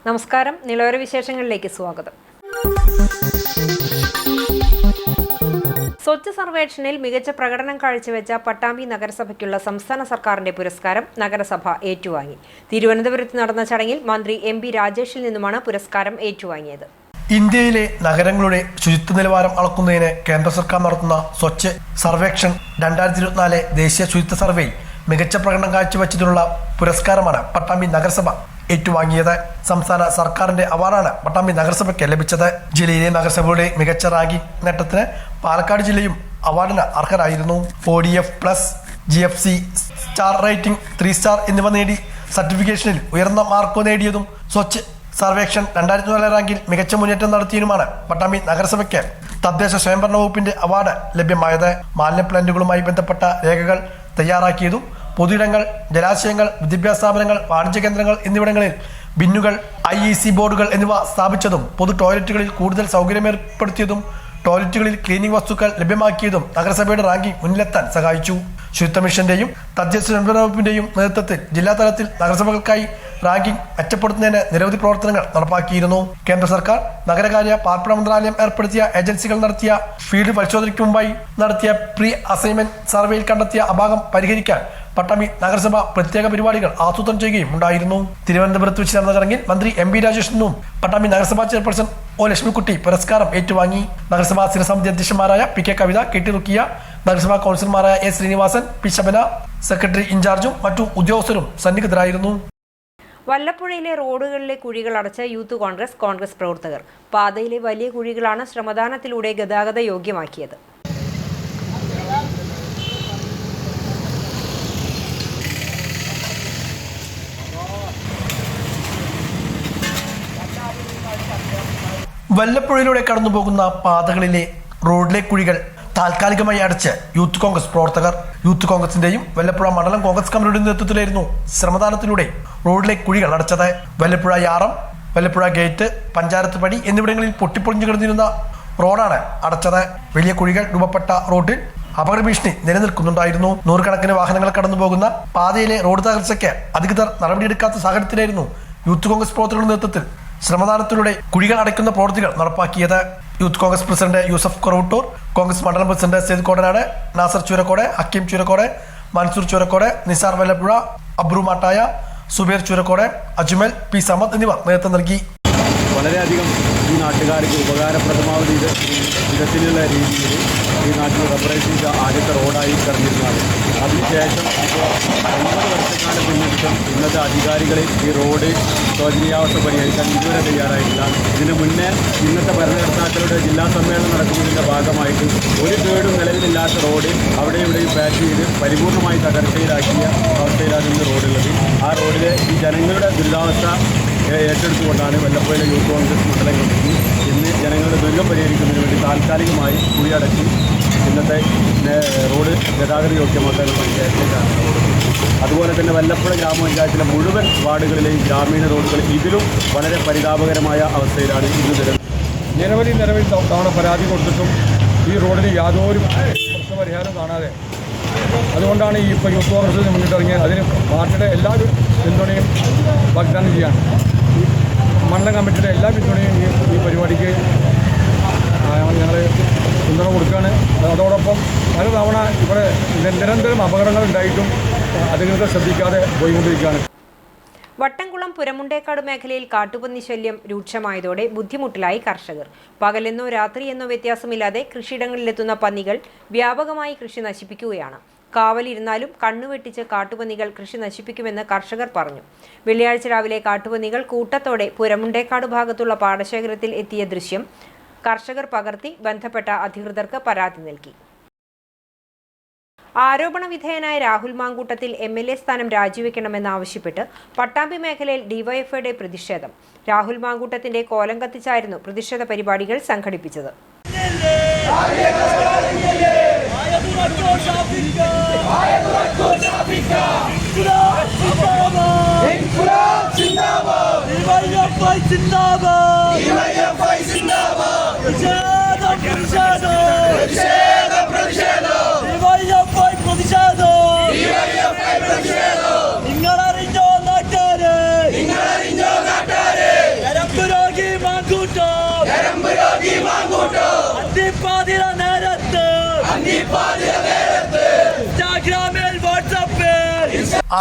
നമസ്കാരം, നിലവര വിശേഷങ്ങളിലേക്ക് സ്വാഗതം. സ്വച്ഛ് സർവേക്ഷണിൽ മികച്ച പ്രകടനം കാഴ്ചവെച്ച പട്ടാമ്പി നഗരസഭയ്ക്കുള്ള സംസ്ഥാന സർക്കാരിന്റെ പുരസ്കാരം നഗരസഭ ഏറ്റുവാങ്ങി. തിരുവനന്തപുരത്ത് നടന്ന ചടങ്ങിൽ മന്ത്രി എം.പി. രാജേഷിൽ നിന്നുമാണ് പുരസ്കാരം ഏറ്റുവാങ്ങിയത്. ഇന്ത്യയിലെ നഗരങ്ങളുടെ ശുചിത്വ നിലവാരം അളക്കുന്നതിന് കേന്ദ്ര സർക്കാർ നടത്തുന്ന സ്വച്ഛ് സർവേക്ഷൺ 2024 ദേശീയ ശുചിത്വ സർവേയിൽ മികച്ച പ്രകടനം കാഴ്ചവെച്ചതിനുള്ള പുരസ്കാരമാണ് പട്ടാമ്പി നഗരസഭ ഏറ്റുവാങ്ങിയത്. സംസ്ഥാന സർക്കാരിന്റെ അവാർഡാണ് പട്ടാമ്പി നഗരസഭയ്ക്ക് ലഭിച്ചത്. ജില്ലയിലെ നഗരസഭയുടെ മികച്ച റാങ്കിംഗ് നേട്ടത്തിന് പാലക്കാട് ജില്ലയും അവാർഡിന് അർഹരായിരുന്നു. ODF+, GFC star rating 3 star എന്നിവ നേടി സർട്ടിഫിക്കേഷനിൽ ഉയർന്ന മാർക്ക് നേടിയതും സ്വച്ഛ് സർവേക്ഷൺ 2024 റാങ്കിൽ മികച്ച മുന്നേറ്റം നടത്തിയതുമാണ് പട്ടാമ്പി നഗരസഭയ്ക്ക് തദ്ദേശ സ്വയംഭരണ വകുപ്പിന്റെ അവാർഡ് ലഭ്യമായത്. മാലിന്യ പ്ലാന്റുകളുമായി ബന്ധപ്പെട്ട രേഖകൾ തയ്യാറാക്കിയതും പൊതുയിടങ്ങൾ, ജലാശയങ്ങൾ, വിദ്യാഭ്യാസ സ്ഥാപനങ്ങൾ, വാണിജ്യ കേന്ദ്രങ്ങൾ എന്നിവിടങ്ങളിൽ ബിന്നുകൾ, IEC ബോർഡുകൾ എന്നിവ സ്ഥാപിച്ചതും പൊതു ടോയ്ലറ്റുകളിൽ കൂടുതൽ സൗകര്യമേർപ്പെടുത്തിയതും ടോയ്ലറ്റുകളിൽ ക്ലീനിംഗ് വസ്തുക്കൾ ലഭ്യമാക്കിയതും നഗരസഭയുടെ റാങ്കിംഗ് മുന്നിലെത്താൻ സഹായിച്ചു. ശുചിത്വ മിഷന്റെയും തദ്ദേശ സ്വയംഭരണ വകുപ്പിന്റെയും നേതൃത്വത്തിൽ ജില്ലാതലത്തിൽ നഗരസഭകൾക്കായി റാങ്കിംഗ് മെച്ചപ്പെടുത്തുന്നതിന് നിരവധി പ്രവർത്തനങ്ങൾ നടപ്പാക്കിയിരുന്നു. കേന്ദ്ര സർക്കാർ നഗരകാര്യ പാർപ്പിട മന്ത്രാലയം ഏർപ്പെടുത്തിയ ഏജൻസികൾ നടത്തിയ ഫീൽഡ് പരിശോധനയ്ക്ക് മുമ്പായി നടത്തിയ പ്രീ അസൈൻമെന്റ് സർവേയിൽ കണ്ടെത്തിയ അഭാഗം പരിഹരിക്കാൻ പട്ടാമ്പി നഗരസഭ പ്രത്യേക പരിപാടികൾ ആസൂത്രണം ചെയ്യുകയും ഉണ്ടായിരുന്നു. തിരുവനന്തപുരത്ത് വെച്ച് നടന്ന ചടങ്ങിൽ മന്ത്രി എം.പി. രാജേഷിനും പട്ടാമ്പി നഗരസഭാ ചെയർപേഴ്സൺ ഒ. ലക്ഷ്മിക്കുട്ടി പുരസ്കാരം ഏറ്റുവാങ്ങി. നഗരസഭാ സ്ഥിരസമിതി അധ്യക്ഷന്മാരായ PK കവിത, KT റുക്കിയ, നഗരസഭാ കൗൺസിലർമാരായ A. ശ്രീനിവാസൻ, P. ശബന, സെക്രട്ടറി ഇൻചാർജും മറ്റു ഉദ്യോഗസ്ഥരും സന്നിഹിതരായിരുന്നു. വല്ലപ്പുഴയിലെ റോഡുകളിലെ കുഴികൾ അടച്ച യൂത്ത് കോൺഗ്രസ് പ്രവർത്തകർ. പാതയിലെ വലിയ കുഴികളാണ് ശ്രമദാനത്തിലൂടെ ഗതാഗത യോഗ്യമാക്കിയത്. വല്ലപ്പുഴയിലൂടെ കടന്നുപോകുന്ന പാതകളിലെ റോഡിലെ കുഴികൾ താൽക്കാലികമായി അടച്ച് യൂത്ത് കോൺഗ്രസ് പ്രവർത്തകർ. യൂത്ത് കോൺഗ്രസിന്റെയും വല്ലപ്പുഴ മണ്ഡലം കോൺഗ്രസ് കമ്മിറ്റിയുടെ നേതൃത്വത്തിലായിരുന്നു ശ്രമദാനത്തിലൂടെ റോഡിലെ കുഴികൾ അടച്ചത്. വല്ലപ്പുഴ യാറം, വല്ലപ്പുഴ ഗേറ്റ്, പഞ്ചായത്ത് പടി എന്നിവിടങ്ങളിൽ പൊട്ടിപ്പൊളിഞ്ഞു കിടന്നിരുന്ന റോഡാണ് അടച്ചത്. വലിയ കുഴികൾ രൂപപ്പെട്ട റോഡിൽ അപകട ഭീഷണി നിലനിൽക്കുന്നുണ്ടായിരുന്നു. നൂറുകണക്കിന് വാഹനങ്ങൾ കടന്നുപോകുന്ന പാതയിലെ റോഡ് തകർച്ചയ്ക്ക് അധികൃതർ നടപടിയെടുക്കാത്ത സാഹചര്യത്തിലായിരുന്നു യൂത്ത് കോൺഗ്രസ് പ്രവർത്തകരുടെ നേതൃത്വത്തിൽ ശ്രമദാനത്തിലൂടെ കുഴികൾ അടയ്ക്കുന്ന പ്രവൃത്തികൾ നടപ്പാക്കിയത്. യൂത്ത് കോൺഗ്രസ് പ്രസിഡന്റ് യൂസഫ് കുറവട്ടൂർ, കോൺഗ്രസ് മണ്ഡലം പ്രസിഡന്റ് സെയ്ദ് കോടനാട്, നാസർ ചൂരക്കോട്, ഹക്കീം ചൂരക്കോട്, മൻസൂർ ചൂരക്കോട്, നിസാർ വല്ലപ്പുഴ, അബ്രു മാട്ടായ, സുബൈർ ചൂരക്കോട്, അജ്മൽ, P. സമദ് എന്നിവർ നേതൃത്വം നൽകി. വളരെയധികം ഈ നാട്ടുകാർക്ക് ഉപകാരപ്രദമാവുന്ന വിധത്തിലുള്ള രീതിയിൽ ഈ നാട്ടിൽ റബ്ബറൈസ് ചെയ്ത ആദ്യത്തെ റോഡായി കടന്നിരുന്നതാണ്. അതിനുശേഷം ഇപ്പോൾ 50 വർഷക്കാലം പിന്നിട്ടും ഇന്നത്തെ അധികാരികളിൽ ഈ റോഡ് ശോചനീയാവസ്ഥ പരിഹരിക്കാൻ ഇതുവരെ തയ്യാറായിട്ടില്ല. ഇതിന് മുന്നേ ഇന്നത്തെ ഭരണകർത്താക്കളുടെ ജില്ലാ സമ്മേളനം നടക്കുന്നതിൻ്റെ ഭാഗമായിട്ട് ഒരു കേടും നിലവിലില്ലാത്ത റോഡ് അവിടെ ഇവിടെയും പാച്ച് ചെയ്ത് പരിപൂർണമായി തകർച്ചയിലാക്കിയ അവസ്ഥയിലാണ് ഇന്ന് റോഡുള്ളത്. ആ റോഡിലെ ഈ ജനങ്ങളുടെ ദുരിതാവസ്ഥ ഏറ്റെടുത്തുകൊണ്ടാണ് വല്ലപ്പുഴയിലെ യൂത്ത് കോൺഗ്രസ് മണ്ഡലം കമ്മിറ്റി ഇന്ന് ജനങ്ങളുടെ ദുരിതം പരിഹരിക്കുന്നതിന് വേണ്ടി താൽക്കാലികമായി കുഴിയടച്ച് ഇന്നത്തെ റോഡ് ഗതാഗത യോഗ്യമാക്കാനുള്ള പഞ്ചായത്തിലേക്കാണ്. അതുപോലെ തന്നെ വല്ലപ്പുഴ ഗ്രാമപഞ്ചായത്തിലെ മുഴുവൻ വാർഡുകളിലെയും ഗ്രാമീണ റോഡുകൾ ഇതിലും വളരെ പരിതാപകരമായ അവസ്ഥയിലാണ് ഇന്ന് നിലവിൽ. നിരവധി തവണ പരാതി കൊടുത്തിട്ടും ഈ റോഡിന് യാതൊരു പ്രശ്നപരിഹാരം കാണാതെ, അതുകൊണ്ടാണ് ഈ ഇപ്പോൾ യൂത്ത് കോൺഗ്രസ് മുന്നിട്ടിറങ്ങിയത്. അതിന് പാർട്ടിയുടെ എല്ലാ പിന്തുണയും വാഗ്ദാനം ചെയ്യാണ്. ഈ മണ്ഡലം കമ്മിറ്റിയുടെ എല്ലാ പിന്തുണയും ഈ പരിപാടിക്ക് ഞങ്ങൾ പിന്തുണ കൊടുക്കുകയാണ്. അതോടൊപ്പം പല തവണ ഇവിടെ നിരന്തരം അപകടങ്ങൾ ഉണ്ടായിട്ടും അധികൃതർ ശ്രദ്ധിക്കാതെ പോയിക്കൊണ്ടിരിക്കുകയാണ്. വട്ടംകുളം പുരമുണ്ടേക്കാട് മേഖലയിൽ കാട്ടുപന്നി ശല്യം രൂക്ഷമായതോടെ ബുദ്ധിമുട്ടിലായി കർഷകർ. പകലെന്നോ രാത്രിയെന്നോ വ്യത്യാസമില്ലാതെ കൃഷിയിടങ്ങളിലെത്തുന്ന പന്നികൾ വ്യാപകമായി കൃഷി നശിപ്പിക്കുകയാണ്. കാവലിരുന്നാലും കണ്ണുവെട്ടിച്ച് കാട്ടുപന്നികൾ കൃഷി നശിപ്പിക്കുമെന്ന് കർഷകർ പറഞ്ഞു. വെള്ളിയാഴ്ച രാവിലെ കാട്ടുപന്നികൾ കൂട്ടത്തോടെ പുരമുണ്ടേക്കാട് ഭാഗത്തുള്ള പാടശേഖരത്തിൽ എത്തിയ ദൃശ്യം കർഷകർ പകർത്തി ബന്ധപ്പെട്ട അധികൃതർക്ക് പരാതി നൽകി. ആരോപണ വിധേയനായ രാഹുൽ മാങ്കൂട്ടത്തിൽ MLA സ്ഥാനം രാജിവെക്കണമെന്നാവശ്യപ്പെട്ട് പട്ടാമ്പി മേഖലയിൽ ഡിവൈഎഫ്ഐയുടെ പ്രതിഷേധം. രാഹുൽ മാങ്കൂട്ടത്തിന്റെ കോലം കത്തിച്ചായിരുന്നു പ്രതിഷേധ പരിപാടികൾ സംഘടിപ്പിച്ചത്. Inquilab Zindabad!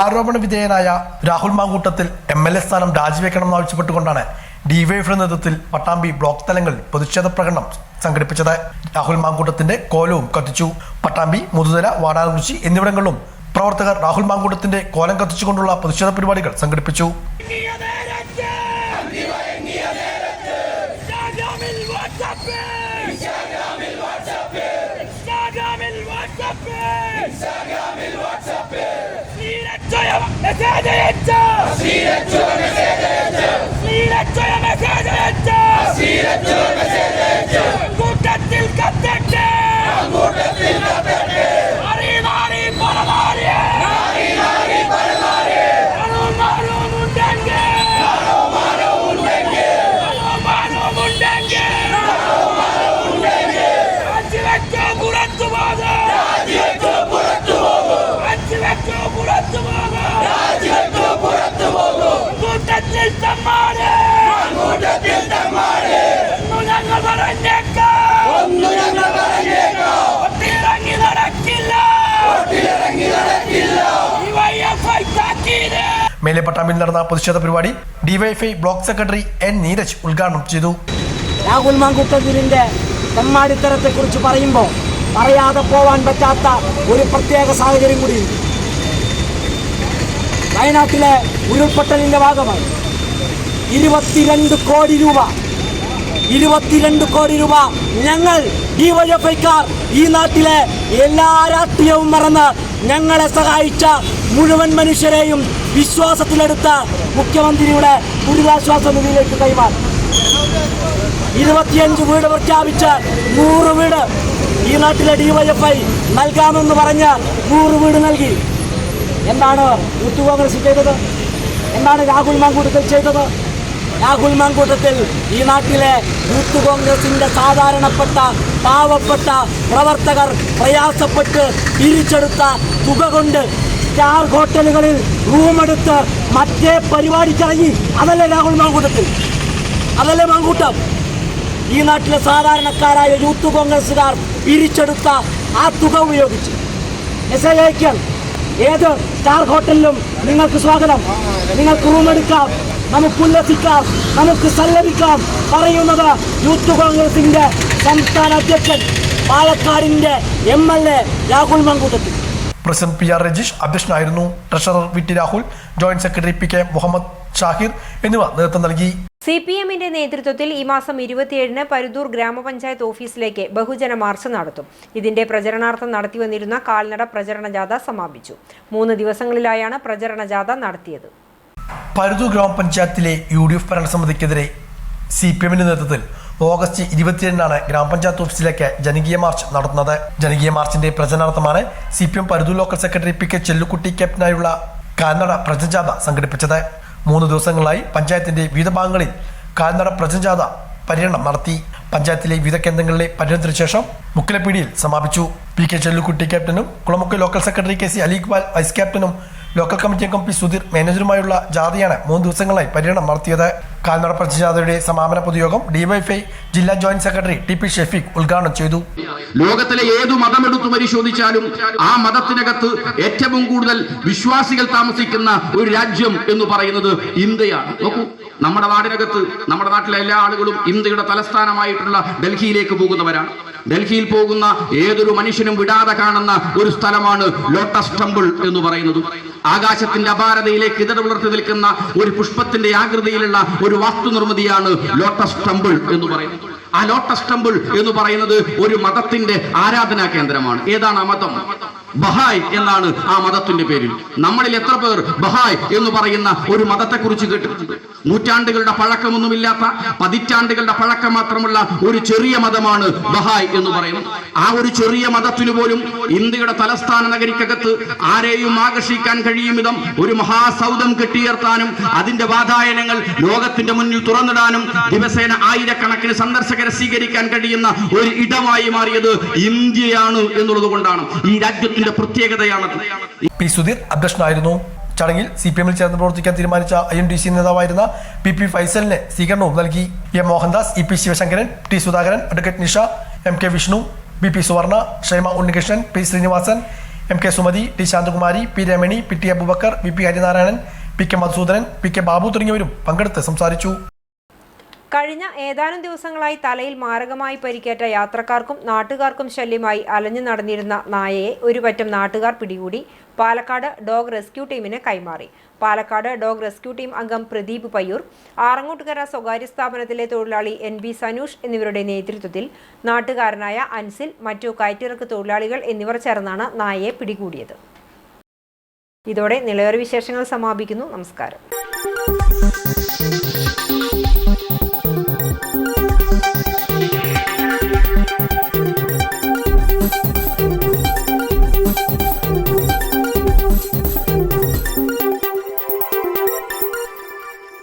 ആരോപണ വിധേയനായ രാഹുൽ മാങ്കൂട്ടത്തിൽ MLA സ്ഥാനം രാജിവെക്കണമെന്ന് ആവശ്യപ്പെട്ടുകൊണ്ടാണ് ഡിവൈഎഫ്ഐ നേതൃത്വത്തിൽ പട്ടാമ്പി ബ്ലോക്ക് തലങ്ങളിൽ പ്രതിഷേധ പ്രകടനം സംഘടിപ്പിച്ചത്. രാഹുൽ മാങ്കൂട്ടത്തിന്റെ കോലവും കത്തിച്ചു. പട്ടാമ്പി, മുതുതല, വാടാനകുറിച്ചി എന്നിവിടങ്ങളിലും പ്രവർത്തകർ രാഹുൽ മാങ്കൂട്ടത്തിന്റെ കോലം കത്തിച്ചുകൊണ്ടുള്ള പ്രതിഷേധ പരിപാടികൾ സംഘടിപ്പിച്ചു. മേലെ പട്ടാമ്പിൽ നടന്ന പ്രതിഷേധ പരിപാടി DYFI block secretary N. Neeraj ഉദ്ഘാടനം ചെയ്തു. രാഹുൽ മാങ്കൂട്ടത്തിലിന്റെ തെമ്മാടിത്തരത്തെ കുറിച്ച് പറയുമ്പോൾ പറയാതെ പോവാൻ പറ്റാത്ത ഒരു പ്രത്യേക സാഹചര്യം കൂടിയുണ്ട്. വയനാട്ടിലെ ഉരുൾപൊട്ടലിന്റെ ഭാഗമായി 22 കോടി രൂപ ഞങ്ങൾ ഡിവൈഎഫ്ഐക്കാർ ഈ നാട്ടിലെ എല്ലാ രാഷ്ട്രീയവും മറന്ന് ഞങ്ങളെ സഹായിച്ച മുഴുവൻ മനുഷ്യരെയും വിശ്വാസത്തിലെടുത്ത മുഖ്യമന്ത്രിയുടെ ദുരിതാശ്വാസ നിധിയിലേക്ക് കൈമാറി. 25 വീട് പ്രഖ്യാപിച്ച് 100 വീട് ഈ നാട്ടിലെ ഡിവൈഎഫ്ഐ നൽകാമെന്ന് പറഞ്ഞ് 100 വീട് നൽകി. എന്താണ് യൂത്ത് കോൺഗ്രസ് ചെയ്തത്? എന്താണ് രാഹുൽ മാങ്കൂട്ടത്തിൽ ചെയ്തത്? രാഹുൽ മാങ്കൂട്ടത്തിൽ ഈ നാട്ടിലെ യൂത്ത് കോൺഗ്രസിന്റെ സാധാരണപ്പെട്ട പാവപ്പെട്ട പ്രവർത്തകർ പ്രയാസപ്പെട്ട് തിരിച്ചെടുത്ത തുക കൊണ്ട് സ്റ്റാർ ഹോട്ടലുകളിൽ റൂമെടുത്ത് മറ്റേ പരിപാടിക്കിറങ്ങി. അതല്ലേ രാഹുൽ മാങ്കൂട്ടത്തിൽ? അതല്ലേ മാങ്കൂട്ടം? ഈ നാട്ടിലെ സാധാരണക്കാരായ യൂത്ത് കോൺഗ്രസുകാർ പിരിച്ചെടുത്ത ആ തുക ഉപയോഗിച്ച് മെസ്സേജ് അയക്കാൻ ഏത് സ്റ്റാർ ഹോട്ടലിലും നിങ്ങൾക്ക് സ്വാഗതം, നിങ്ങൾക്ക് റൂമെടുക്കാം, നമുക്ക് ഉല്ലസിക്കാം, നമുക്ക് സല്ലപിക്കാം പറയുന്നത് യൂത്ത് കോൺഗ്രസിന്റെ സംസ്ഥാന അധ്യക്ഷൻ പാലക്കാടിന്റെ MLA Rahul Mamkootathil. President PR Rajeesh അധ്യക്ഷനായിരുന്നു. Treasurer VT Rahul, joint secretary PK Muhammad Shahir എന്നിവ നേതൃത്വം നൽകി. CPMന്റെ നേതൃത്വത്തിൽ ഈ മാസം 27-ന് പരുതൂർ ഗ്രാമപഞ്ചായത്ത് ഓഫീസിലേക്ക് ബഹുജന മാർച്ച് നടത്തും. ഇതിന്റെ പ്രചരണാർത്ഥം നടത്തിവന്നിരുന്ന കാൽനട പ്രചരണ ജാഥ സമാപിച്ചു. 3 ദിവസങ്ങളിലായാണ് പ്രചരണ ജാഥ നടത്തിയത്. പരുതൂർ ഗ്രാമപഞ്ചായത്തിലെ UDF ഭരണസമിതിക്കെതിരെ CPMന്റെ നേതൃത്വത്തിൽ ഓഗസ്റ്റ് 27-നാണ് ഗ്രാമപഞ്ചായത്ത് ഓഫീസിലേക്ക് ജനകീയ മാർച്ച് നടത്തുന്നത്. ജനകീയ മാർച്ചിന്റെ പ്രചരണാർത്ഥമാണ് CPM Paruthur local secretary PK Chellukutty ക്യാപ്റ്റനായുള്ള കാൽനട പ്രചരണജാഥ സംഘടിപ്പിച്ചത്. 3 ദിവസങ്ങളായി പഞ്ചായത്തിന്റെ വിവിധ ഭാഗങ്ങളിൽ കാൽനട പ്രചരണജാഥ പര്യടനം നടത്തി. പഞ്ചായത്തിലെ വിവിധ കേന്ദ്രങ്ങളിലെ പര്യടനത്തിനു ശേഷം മുക്കിലപ്പീടിയിൽ സമാപിച്ചു. PK ചെല്ലുക്കുട്ടി ക്യാപ്റ്റനും Kulamukku local secretary KC Ali Iqbal vice ക്യാപ്റ്റനും ലോക്കൽ കമ്മിറ്റി അംഗം P. സുധീർ മാനേജറുമായുള്ള ജാഥയാണ് 3 ദിവസങ്ങളായി പര്യടനം നടത്തിയത്. കാൽനട പ്രചരണജാഥയുടെ സമാപന പൊതുയോഗം ഡിവൈഎഫ്ഐ ജില്ലാ ജോയിന്റ് സെക്രട്ടറി TP ഷെഫീഖ് ഉദ്ഘാടനം ചെയ്തു. ലോകത്തിലെ ഏതു മതമെടുത്തു പരിശോധിച്ചാലും ആ മതത്തിനകത്ത് ഏറ്റവും കൂടുതൽ വിശ്വാസികൾ താമസിക്കുന്ന ഒരു രാജ്യം എന്ന് പറയുന്നത് ഇന്ത്യയാണ്. നോക്കൂ, നമ്മുടെ നാടിനകത്ത് നമ്മുടെ നാട്ടിലെ എല്ലാ ആളുകളും ഇന്ത്യയുടെ തലസ്ഥാനമായിട്ടുള്ള ഡൽഹിയിലേക്ക് പോകുന്നവരാണ്. ഡൽഹിയിൽ പോകുന്ന ഏതൊരു മനുഷ്യനും വിടാതെ കാണുന്ന ഒരു സ്ഥലമാണ് ലോട്ടസ് ടെമ്പിൾ എന്ന് പറയുന്നത്. ആകാശത്തിന്റെ അപാരതയിലേക്ക് ഇതളുളർത്തി നിൽക്കുന്ന ഒരു പുഷ്പത്തിന്റെ ആകൃതിയിലുള്ള ഒരു വാസ്തുനിർമ്മിതിയാണ് ലോട്ടസ് ടെമ്പിൾ എന്ന് പറയുന്നത്. ആ ലോട്ടസ് ടെമ്പിൾ എന്ന് പറയുന്നത് ഒരു മതത്തിന്റെ ആരാധനാ കേന്ദ്രമാണ്. ഏതാണ് ആ മതം? ബഹായ് എന്നാണ് ആ മതത്തിന്റെ പേരിൽ. നമ്മളിൽ എത്ര പേർ ബഹായ് എന്ന് പറയുന്ന ഒരു മതത്തെക്കുറിച്ച് കേട്ടിട്ടുണ്ട്? നൂറ്റാണ്ടുകളുടെ പഴക്കമൊന്നുമില്ലാത്ത, പതിറ്റാണ്ടുകളുടെ പഴക്കം മാത്രമുള്ള ഒരു ചെറിയ മതമാണ് ബഹായ് എന്ന് പറയുന്നത്. ആ ഒരു ചെറിയ മതത്തിനു പോലും ഇന്ത്യയുടെ തലസ്ഥാന നഗരിക്കകത്ത് ആരെയും ആകർഷിക്കാൻ കഴിയും വിധം ഒരു മഹാസൗധം കെട്ടിയുയർത്താനും അതിന്റെ വാതായനങ്ങൾ ലോകത്തിന്റെ മുന്നിൽ തുറന്നിടാനും ദിവസേന ആയിരക്കണക്കിന് സന്ദർശകരെ സ്വീകരിക്കാൻ കഴിയുന്ന ഒരു ഇടമായി മാറിയത് ഇന്ത്യയാണ് എന്നുള്ളത് കൊണ്ടാണ്. ഈ രാജ്യത്തിന്റെ പ്രത്യേകതയാണത്. പി സുധീർ അധ്യക്ഷനായിരുന്നു. ചടങ്ങിൽ CPM-ൽ ചേർന്ന് പ്രവർത്തിക്കാൻ തീരുമാനിച്ച INDC നേതാവായിരുന്ന PP ഫൈസലിന് സ്വീകരണവും നൽകി. M Mohandas, EP Sivasankaran, T Sudhakaran, advocate Nisha, MK Vishnu, BP സുവർണ, Shaima Unnikrishnan, P Sreenivasan, MK Sumathi, T Shanthakumari, P Ramani, PT Abubakar, VP Harinarayanan, PK Madhusoodanan, PK Babu തുടങ്ങിയവരും പങ്കെടുത്ത് സംസാരിച്ചു. കഴിഞ്ഞ ഏതാനും ദിവസങ്ങളായി തലയിൽ മാരകമായി പരിക്കേറ്റ യാത്രക്കാർക്കും നാട്ടുകാർക്കും ശല്യമായി അലഞ്ഞു നടന്നിരുന്ന നായയെ ഒരു പറ്റം നാട്ടുകാർ പിടികൂടി പാലക്കാട് ഡോഗ് റെസ്ക്യൂ ടീമിന് കൈമാറി. പാലക്കാട് ഡോഗ് റെസ്ക്യൂ ടീം അംഗം പ്രദീപ് പയ്യൂർ, ആറങ്ങോട്ടുകര സ്വകാര്യ സ്ഥാപനത്തിലെ തൊഴിലാളി NB സനൂഷ് എന്നിവരുടെ നേതൃത്വത്തിൽ നാട്ടുകാരനായ അൻസിൽ, മറ്റു കയറ്റിറക്ക് തൊഴിലാളികൾ എന്നിവർ ചേർന്നാണ് നായയെ പിടികൂടിയത്. ഇതോടെ നിലവര വിശേഷങ്ങൾ സമാപിക്കുന്നു. നമസ്കാരം.